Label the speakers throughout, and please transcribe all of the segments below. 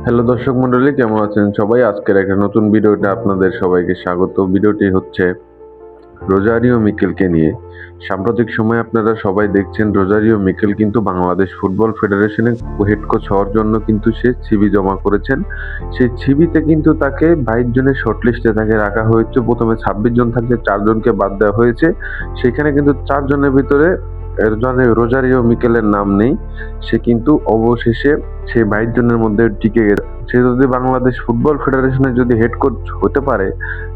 Speaker 1: Hello দর্শক মণ্ডলী, কেমন আছেন সবাই? আজকের একটা নতুন ভিডিওতে আপনাদের সবাইকে স্বাগত। ভিডিওটি হচ্ছে রোজারিও মিকেলকে নিয়ে। সাম্প্রতিক সময়ে আপনারা সবাই দেখছেন রোজারিও মিকেল কিন্তু বাংলাদেশ ফুটবল ফেডারেশনে হেড কোচ হওয়ার জন্য কিন্তু সে সিভি জমা করেছেন। সেই সিভিতে কিন্তু তাকে 22 জনের শর্টলিস্টে তাকে রাখা হয়েছে। প্রথমে 26 জন থাকলে 4 জনকে বাদ দেওয়া হয়েছে। সেখানে কিন্তু 4 জনের ভিতরে রোজারিও মিকেলের নাম নেই। সে কিন্তু অবশেষে সেই 22 জনের মধ্যে টিকে গেছে। সে যদি বাংলাদেশ ফুটবল ফেডারেশনের যদি হেড কোচ হতে পারে,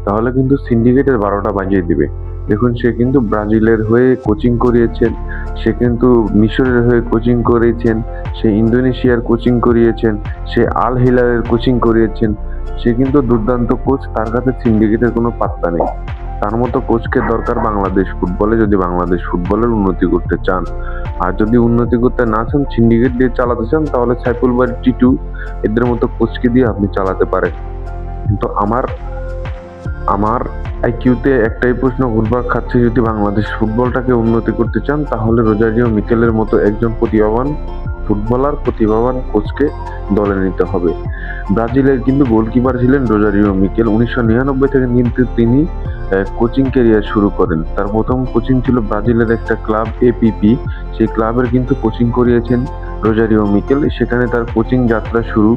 Speaker 1: তাহলে কিন্তু সিন্ডিকেটের 12টা বাজিয়ে দিবে। দেখুন, সে কিন্তু ব্রাজিলের হয়ে কোচিং করিয়েছেন, সে কিন্তু মিশরের হয়ে কোচিং করিয়েছেন, সে ইন্দোনেশিয়ার কোচিং করিয়েছেন, সে আল হিলালের কোচিং করিয়েছেন। সে কিন্তু দুর্দান্ত কোচ, তার কাছে সিন্ডিকেটের কোনো পাত্তা নেই। তার মতো কোচকে দরকার বাংলাদেশ ফুটবলে, যদি বাংলাদেশ ফুটবলের উন্নতি করতে চান। আর যদি উন্নতি করতে না চান, সিন্ডিকেট দিয়ে চালাতে চান, তাহলে সাইফুল বারী, টিটু এদের মতো কোচকে দিয়ে আপনি চালাতে পারেন। কিন্তু আমার আমার আইকিউতে একটাই প্রশ্ন ঘুরপাক খাচ্ছে, যদি বাংলাদেশ ফুটবলটাকে উন্নতি করতে চান, তাহলে রোজারিও মিকেলের মতো একজন প্রতিভাবান ফুটবলার, প্রতিভাবান কোচকে দলে নিতে হবে। ব্রাজিলের কিন্তু গোলকিপার ছিলেন রোজারিও মিকেল। 1999 থেকে কিন্তু তিনি কোচিং ক্যারিয়ার শুরু করেন। তার প্রথম কোচিং ছিল ব্রাজিলের একটা ক্লাব এপিপি। সেই ক্লাবের কিন্তু কোচিং করিয়েছেন রোজারিও মিকেল। সেখানে তার কোচিং যাত্রা শুরু।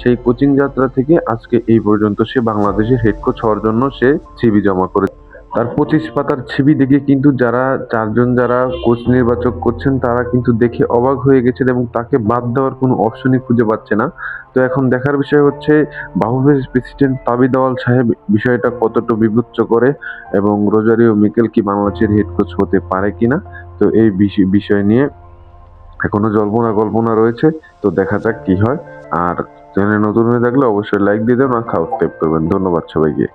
Speaker 1: সেই কোচিং যাত্রা থেকে আজকে এই পর্যন্ত সে বাংলাদেশের হেড কোচ হওয়ার জন্য সে সিভি জমা করে। তার 25 পাতার সিভি দেখে কিন্তু যারা 4 জন যারা কোচ নির্বাচক করছেন, তারা কিন্তু দেখে অবাক হয়ে গেছেন এবং তাকে বাদ দেওয়ার কোনো অপশনই খুঁজে পাচ্ছে না। তো এখন দেখার বিষয় হচ্ছে বাফুফের প্রেসিডেন্ট তাবিদ আওয়াল সাহেব বিষয়টা কতটা বিবেচ্য করে এবং রোজারিও মিকেল কি বাংলাদেশের হেড কোচ হতে পারে কিনা। তো এই বিষয় নিয়ে এখনো জল্পনা কল্পনা রয়েছে। তো দেখা যাক কি হয়। আর চ্যানেলে নতুন হয়ে থাকলে অবশ্যই লাইক দিয়ে দেবেন আর সাবস্ক্রাইব করবেন। ধন্যবাদ সবাইকে।